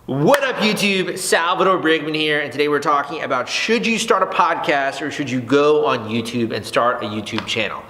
What up YouTube, Salvador Brigman here, and today we're talking about should you start a podcast or should you go on YouTube and start a YouTube channel?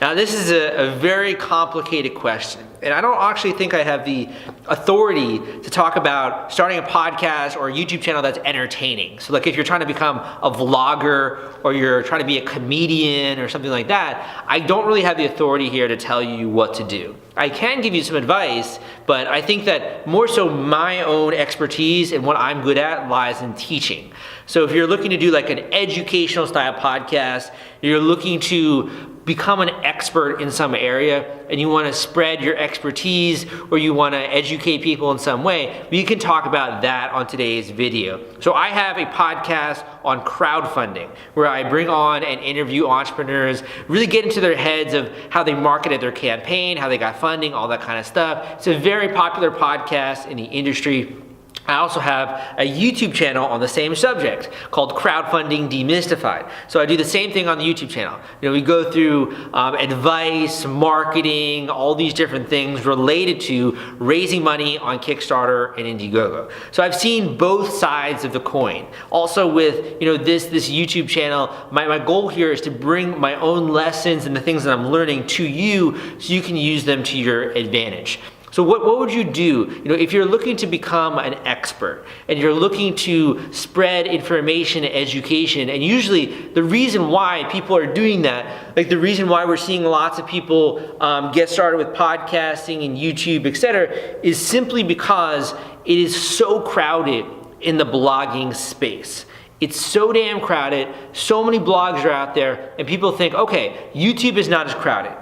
Now this is a very complicated question, and I don't actually think I have the authority to talk about starting a podcast or a YouTube channel that's entertaining. So like if you're trying to become a vlogger or you're trying to be a comedian or something like that, I don't really have the authority here to tell you what to do. I can give you some advice, but I think that more so my own expertise and what I'm good at lies in teaching. So if you're looking to do like an educational style podcast, you're looking to become an expert in some area and you want to spread your expertise or you want to educate people in some way, we can talk about that on today's video. So I have a podcast on crowdfunding where I bring on and interview entrepreneurs, really get into their heads of how they marketed their campaign, how they got funding, all that kind of stuff. It's a very popular podcast in the industry. I also have a YouTube channel on the same subject called Crowdfunding Demystified. So I do the same thing on the YouTube channel. You know, we go through advice, marketing, all these different things related to raising money on Kickstarter and Indiegogo. So I've seen both sides of the coin. Also with this YouTube channel, my goal here is to bring my own lessons and the things that I'm learning to you so you can use them to your advantage. So what would you do, if you're looking to become an expert and you're looking to spread information and education, and usually the reason why people are doing that, like the reason why we're seeing lots of people get started with podcasting and YouTube, etc., is simply because it is so crowded in the blogging space. It's so damn crowded, so many blogs are out there, and people think, okay, YouTube is not as crowded.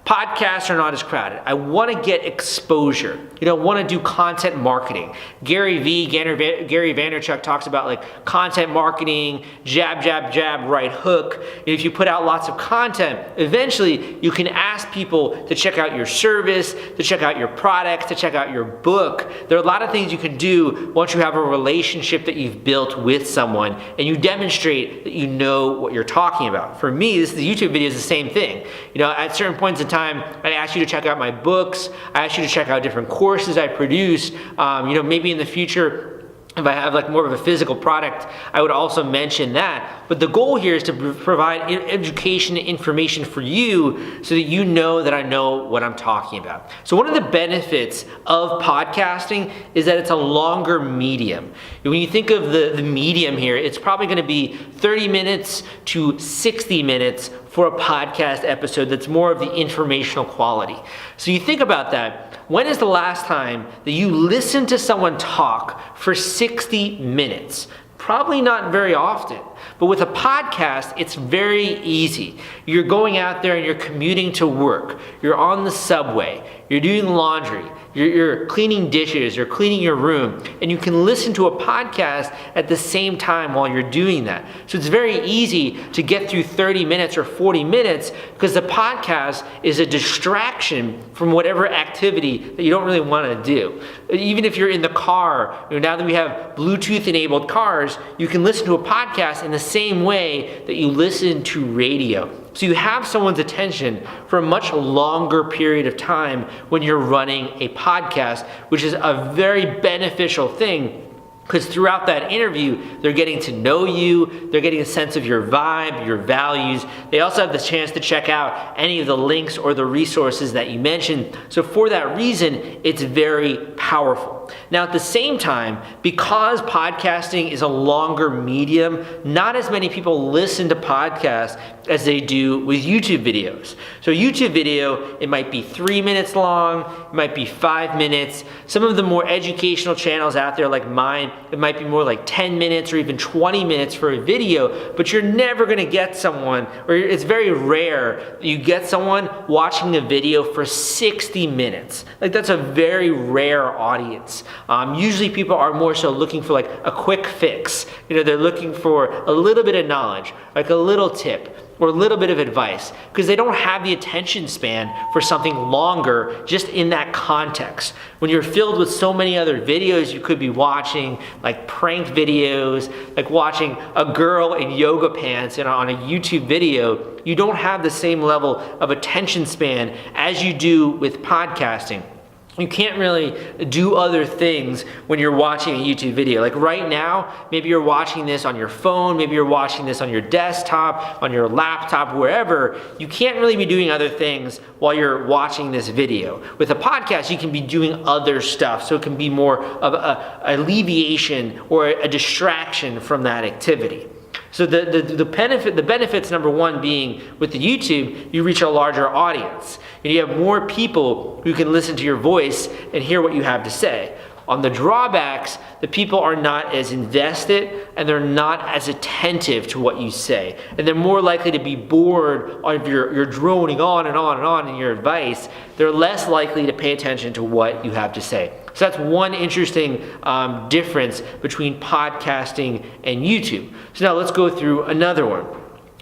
Podcasts are not as crowded. I want to get exposure. I want to do content marketing. Gary Vaynerchuk talks about like content marketing, jab, jab, jab, right hook. If you put out lots of content, eventually you can ask people to check out your service, to check out your products, to check out your book. There are a lot of things you can do once you have a relationship that you've built with someone and you demonstrate that you know what you're talking about. For me, the YouTube video is the same thing. At certain points in time, I ask you to check out my books. I ask you to check out different courses I produce. Maybe in the future, if I have like more of a physical product, I would also mention that. But the goal here is to provide education and information for you so that you know that I know what I'm talking about. So one of the benefits of podcasting is that it's a longer medium. When you think of the medium here, it's probably going to be 30 minutes to 60 minutes for a podcast episode that's more of the informational quality. So you think about that. When is the last time that you listened to someone talk for 60 minutes? Probably not very often. But with a podcast, it's very easy. You're going out there and you're commuting to work. You're on the subway. You're doing laundry. You're cleaning dishes. You're cleaning your room. And you can listen to a podcast at the same time while you're doing that. So it's very easy to get through 30 minutes or 40 minutes because the podcast is a distraction from whatever activity that you don't really want to do. Even if you're in the car, now that we have Bluetooth enabled cars, you can listen to a podcast in the same way that you listen to radio. So you have someone's attention for a much longer period of time when you're running a podcast, which is a very beneficial thing because throughout that interview, they're getting to know you, they're getting a sense of your vibe, your values. They also have the chance to check out any of the links or the resources that you mentioned. So for that reason, it's very powerful. Now at the same time, because podcasting is a longer medium, not as many people listen to podcasts as they do with YouTube videos. So YouTube video, it might be 3 minutes long, it might be 5 minutes. Some of the more educational channels out there like mine, it might be more like 10 minutes or even 20 minutes for a video, but you're never gonna get someone, or it's very rare that you get someone watching a video for 60 minutes. Like that's a very rare audience. Usually people are more so looking for like a quick fix. They're looking for a little bit of knowledge, like a little tip or a little bit of advice, because they don't have the attention span for something longer just in that context. When you're filled with so many other videos you could be watching, like prank videos, like watching a girl in yoga pants on a YouTube video, you don't have the same level of attention span as you do with podcasting. you can't really do other things when you're watching a YouTube video. Like right now, maybe you're watching this on your phone, maybe you're watching this on your desktop, on your laptop, wherever. You can't really be doing other things while you're watching this video. With a podcast, you can be doing other stuff, so it can be more of a alleviation or a distraction from that activity. So the benefits, number one, being with the YouTube, you reach a larger audience. And you have more people who can listen to your voice and hear what you have to say. On the drawbacks, the people are not as invested and they're not as attentive to what you say. And they're more likely to be bored if you're droning on and on and on in your advice. They're less likely to pay attention to what you have to say. So that's one interesting difference between podcasting and YouTube. So now let's go through another one.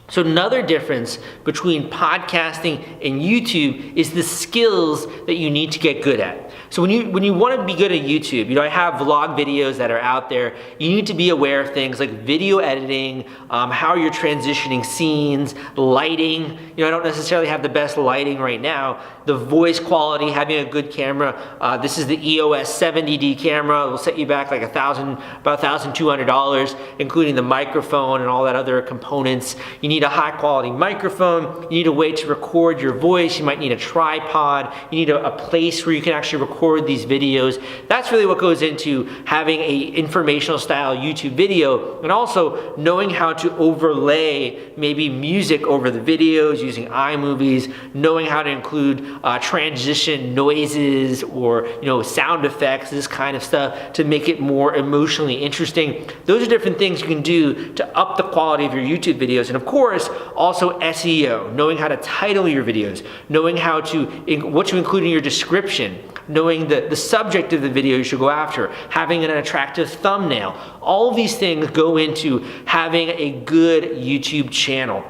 So another difference between podcasting and YouTube is the skills that you need to get good at. So when you want to be good at YouTube, I have vlog videos that are out there. You need to be aware of things like video editing, how you're transitioning scenes, lighting. I don't necessarily have the best lighting right now. The voice quality, having a good camera. This is the EOS 70D camera. It will set you back like about $1,200, including the microphone and all that other components. You need a high quality microphone. You need a way to record your voice. You might need a tripod. You need a place where you can actually record these videos. That's really what goes into having a informational style YouTube video, and also knowing how to overlay maybe music over the videos using iMovies, knowing how to include transition noises or sound effects, this kind of stuff, to make it more emotionally interesting. Those are different things you can do to up the quality of your YouTube videos. And of course, also SEO, knowing how to title your videos, knowing what to include in your description, knowing the subject of the video you should go after, having an attractive thumbnail. All of these things go into having a good YouTube channel.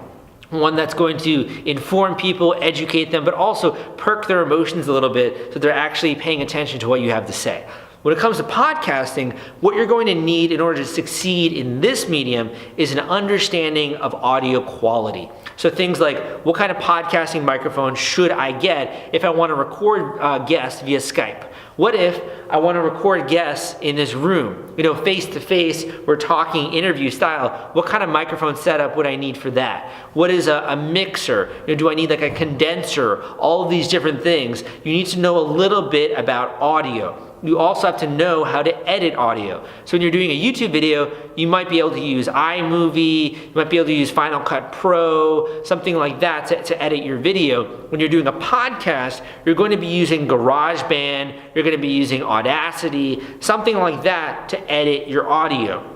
One that's going to inform people, educate them, but also perk their emotions a little bit so they're actually paying attention to what you have to say. When it comes to podcasting, what you're going to need in order to succeed in this medium is an understanding of audio quality. So things like, what kind of podcasting microphone should I get if I want to record guests via Skype? What if I want to record guests in this room, face to face, we're talking interview style? What kind of microphone setup would I need for that? What is a mixer? Do I need like a condenser? All of these different things. You need to know a little bit about audio. You also have to know how to edit audio. So when you're doing a YouTube video, you might be able to use iMovie, you might be able to use Final Cut Pro, something like that to edit your video. When you're doing a podcast, you're going to be using GarageBand, you're going to be using Audacity, something like that to edit your audio.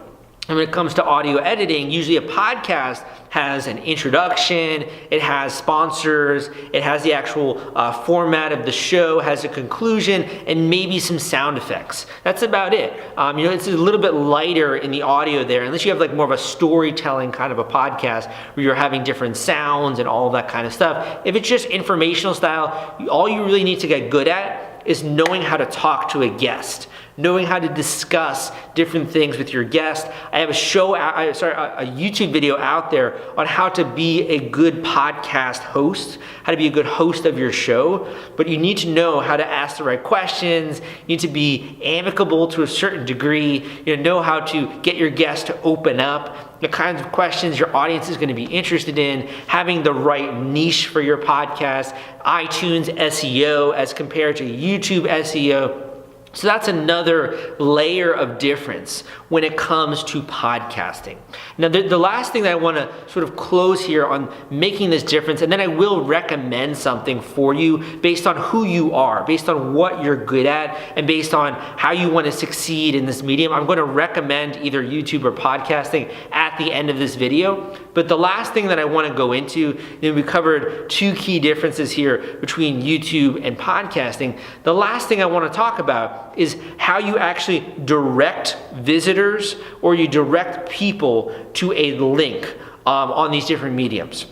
And when it comes to audio editing, usually a podcast has an introduction, it has sponsors, it has the actual format of the show, has a conclusion, and maybe some sound effects. That's about it. It's a little bit lighter in the audio there, unless you have like more of a storytelling kind of a podcast where you're having different sounds and all of that kind of stuff. If it's just informational style, all you really need to get good at is knowing how to talk to a guest, knowing how to discuss different things with your guest. I have a YouTube video out there on how to be a good podcast host, how to be a good host of your show. But you need to know how to ask the right questions. You need to be amicable to a certain degree. Know how to get your guest to open up, the kinds of questions your audience is going to be interested in, having the right niche for your podcast, iTunes SEO as compared to YouTube SEO. So that's another layer of difference when it comes to podcasting. Now, the last thing that I want to sort of close here on making this difference, and then I will recommend something for you based on who you are, based on what you're good at, and based on how you want to succeed in this medium. I'm going to recommend either YouTube or podcasting at the end of this video. But the last thing that I want to go into, we covered two key differences here between YouTube and podcasting. The last thing I want to talk about is how you actually direct visitors or you direct people to a link on these different mediums.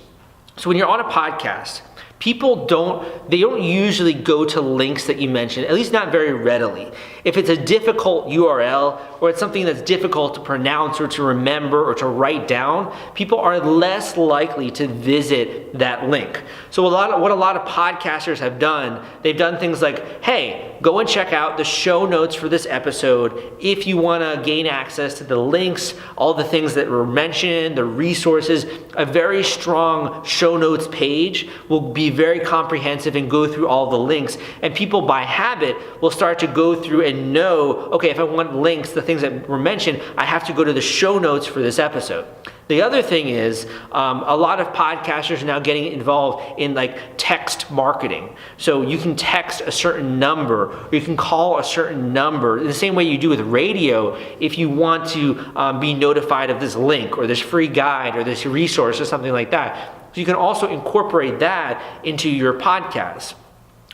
So when you're on a podcast, people don't usually go to links that you mentioned, at least not very readily. If it's a difficult URL or it's something that's difficult to pronounce or to remember or to write down, people are less likely to visit that link. So what a lot of podcasters have done, they've done things like, hey, go and check out the show notes for this episode if you want to gain access to the links, all the things that were mentioned, the resources. A very strong show notes page will be very comprehensive and go through all the links, and people by habit will start to go through and know, okay, if I want links, the things that were mentioned, I have to go to the show notes for this episode. The other thing is, a lot of podcasters are now getting involved in like text marketing. So you can text a certain number, or you can call a certain number, in the same way you do with radio, if you want to be notified of this link, or this free guide, or this resource, or something like that. So you can also incorporate that into your podcast.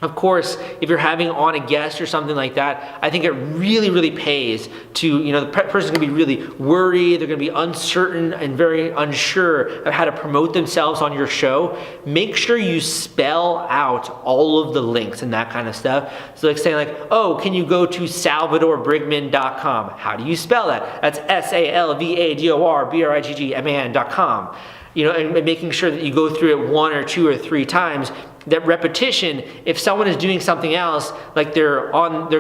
Of course, if you're having on a guest or something like that, I think it really, really pays to, the person's gonna be really worried, they're gonna be uncertain and very unsure of how to promote themselves on your show. Make sure you spell out all of the links and that kind of stuff. So like saying like, oh, can you go to salvadorbrigman.com? How do you spell that? That's SALVADORBRIGGMAN.com. And making sure that you go through it 1 or 2 or 3 times. That repetition, if someone is doing something else, like they're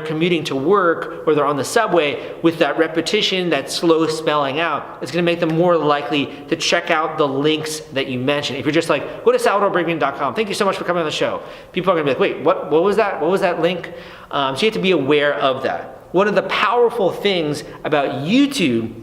commuting to work or they're on the subway, with that repetition, that slow spelling out, it's going to make them more likely to check out the links that you mentioned. If you're just like, go to salvadorbrigman.com, thank you so much for coming on the show. People are going to be like, wait, what was that? What was that link? So you have to be aware of that. One of the powerful things about YouTube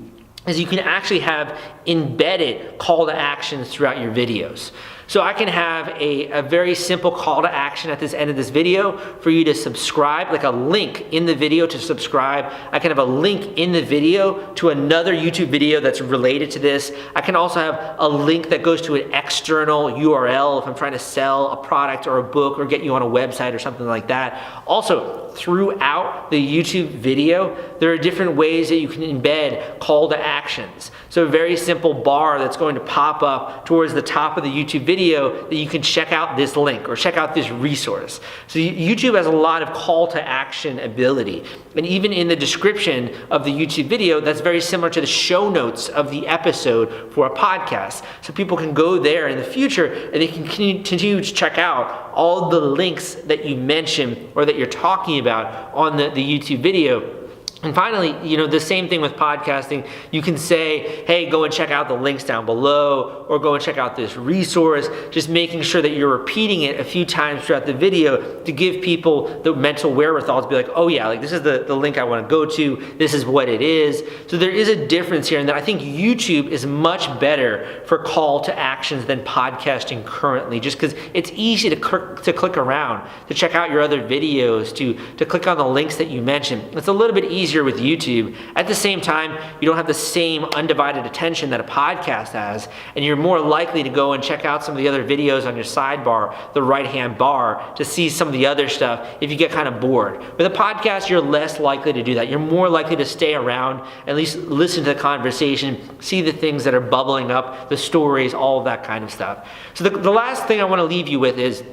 is you can actually have embedded call to actions throughout your videos. So I can have a very simple call to action at this end of this video for you to subscribe, like a link in the video to subscribe. I can have a link in the video to another YouTube video that's related to this. I can also have a link that goes to an external URL if I'm trying to sell a product or a book or get you on a website or something like that. Also, throughout the YouTube video, there are different ways that you can embed call to actions. So a very simple bar that's going to pop up towards the top of the YouTube video that you can check out this link or check out this resource. So YouTube has a lot of call to action ability. And even in the description of the YouTube video, that's very similar to the show notes of the episode for a podcast. So people can go there in the future and they can continue to check out all the links that you mention or that you're talking about on the YouTube video. And finally, the same thing with podcasting. You can say, hey, go and check out the links down below, or go and check out this resource, just making sure that you're repeating it a few times throughout the video to give people the mental wherewithal to be like, oh yeah, like this is the link I want to go to, this is what it is. So there is a difference here, and that I think YouTube is much better for call to actions than podcasting currently, just because it's easy to click around, to check out your other videos, to click on the links that you mentioned. It's a little bit easier with YouTube. At the same time, you don't have the same undivided attention that a podcast has, and you're more likely to go and check out some of the other videos on your sidebar, the right-hand bar, to see some of the other stuff if you get kind of bored. With a podcast, you're less likely to do that. You're more likely to stay around, at least listen to the conversation, see the things that are bubbling up, the stories, all of that kind of stuff. So the last thing I want to leave you with is,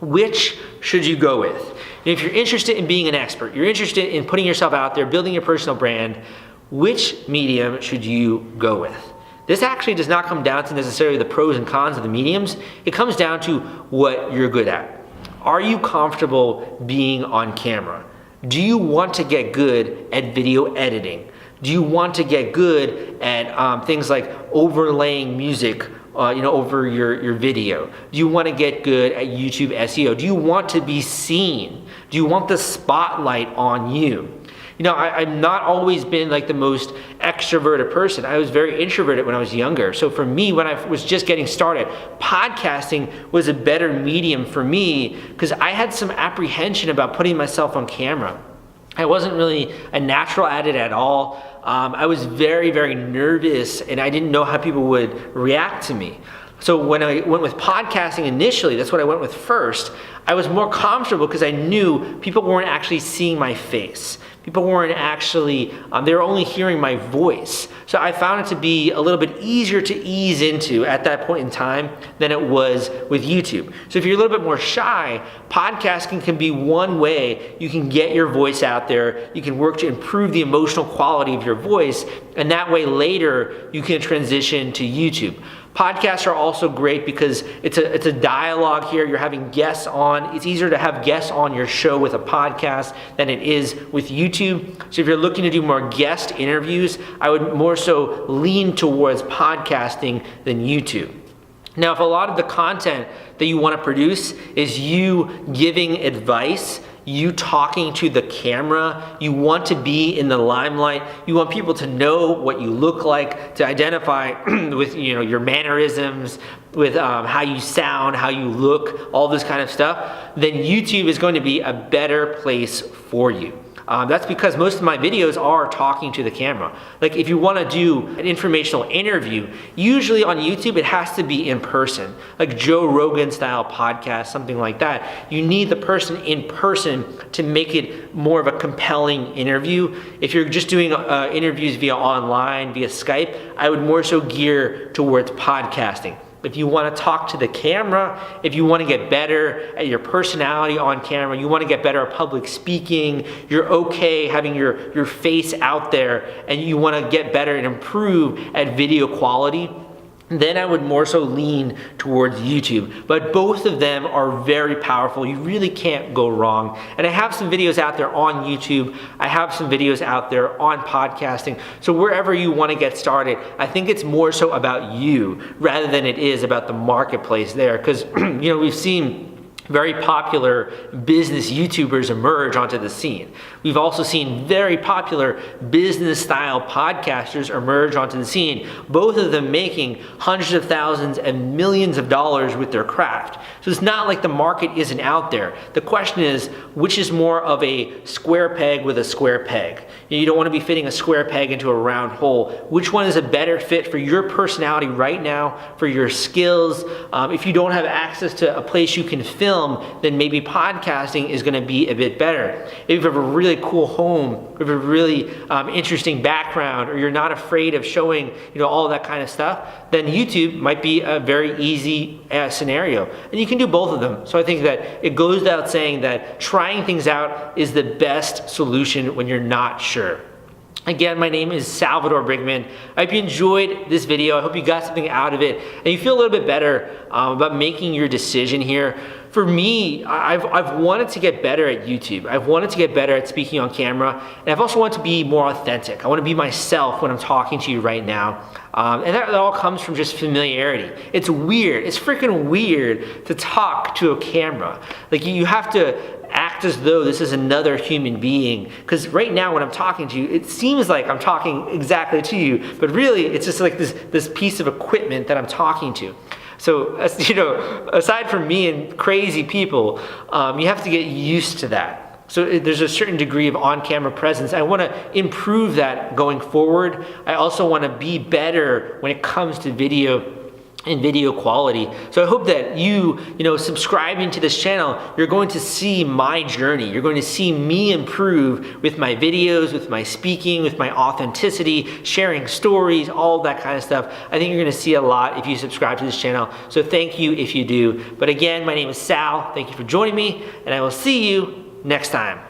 which should you go with? If you're interested in being an expert, you're interested in putting yourself out there, building your personal brand, which medium should you go with? This actually does not come down to necessarily the pros and cons of the mediums. It comes down to what you're good at. Are you comfortable being on camera? Do you want to get good at video editing? Do you want to get good at things like overlaying music over your video? Do you want to get good at YouTube SEO? Do you want to be seen? Do you want the spotlight on you? I've not always been like the most extroverted person. I was very introverted when I was younger. So for me, when I was just getting started, podcasting was a better medium for me because I had some apprehension about putting myself on camera. I wasn't really a natural at it at all. I was very, very nervous, and I didn't know how people would react to me. So when I went with podcasting initially, that's what I went with first, I was more comfortable because I knew people weren't actually seeing my face. People weren't actually, they were only hearing my voice. So I found it to be a little bit easier to ease into at that point in time than it was with YouTube. So if you're a little bit more shy, podcasting can be one way you can get your voice out there. You can work to improve the emotional quality of your voice, and that way later you can transition to YouTube. Podcasts are also great because it's a dialogue here. You're having guests on. It's easier to have guests on your show with a podcast than it is with YouTube. So if you're looking to do more guest interviews, I would more so lean towards podcasting than YouTube. Now, if a lot of the content that you want to produce is you giving advice, you talking to the camera, you want to be in the limelight, you want people to know what you look like, to identify with your mannerisms, with how you sound, how you look, all this kind of stuff, then YouTube is going to be a better place for you. That's because most of my videos are talking to the camera. Like if you want to do an informational interview, usually on YouTube it has to be in person, like Joe Rogan style podcast, something like that. You need the person in person to make it more of a compelling interview. If you're just doing interviews via online, via Skype, I would more so gear towards podcasting. If you want to talk to the camera, if you want to get better at your personality on camera, you want to get better at public speaking, you're okay having your face out there, and you want to get better and improve at video quality, then I would more so lean towards YouTube. But both of them are very powerful. You really can't go wrong. And I have some videos out there on YouTube. I have some videos out there on podcasting. So wherever you want to get started, I think it's more so about you rather than it is about the marketplace there. Because we've seen very popular business YouTubers emerge onto the scene. We've also seen very popular business style podcasters emerge onto the scene, both of them making hundreds of thousands and millions of dollars with their craft. So it's not like the market isn't out there. The question is, which is more of a square peg with a square peg? You don't want to be fitting a square peg into a round hole. Which one is a better fit for your personality right now, for your skills? If you don't have access to a place you can film, then maybe podcasting is going to be a bit better. If you have a really cool home, if you have a really interesting background, or you're not afraid of showing all that kind of stuff, then YouTube might be a very easy scenario. And you can do both of them. So I think that it goes without saying that trying things out is the best solution when you're not sure. Again, my name is Salvador Brigman. I hope you enjoyed this video. I hope you got something out of it and you feel a little bit better about making your decision here. For me, I've wanted to get better at YouTube. I've wanted to get better at speaking on camera, and I've also wanted to be more authentic. I want to be myself when I'm talking to you right now. And that all comes from just familiarity. It's weird. It's freaking weird to talk to a camera. Like you have to act as though this is another human being. Because right now when I'm talking to you, it seems like I'm talking exactly to you, but really it's just like this piece of equipment that I'm talking to. So, aside from me and crazy people, you have to get used to that. So there's a certain degree of on-camera presence. I want to improve that going forward. I also want to be better when it comes to video and video quality. So I hope that you subscribing to this channel, you're going to see my journey. You're going to see me improve with my videos, with my speaking, with my authenticity, sharing stories, all that kind of stuff. I think you're going to see a lot if you subscribe to this channel. So thank you if you do. But again, my name is Sal. Thank you for joining me, and I will see you next time.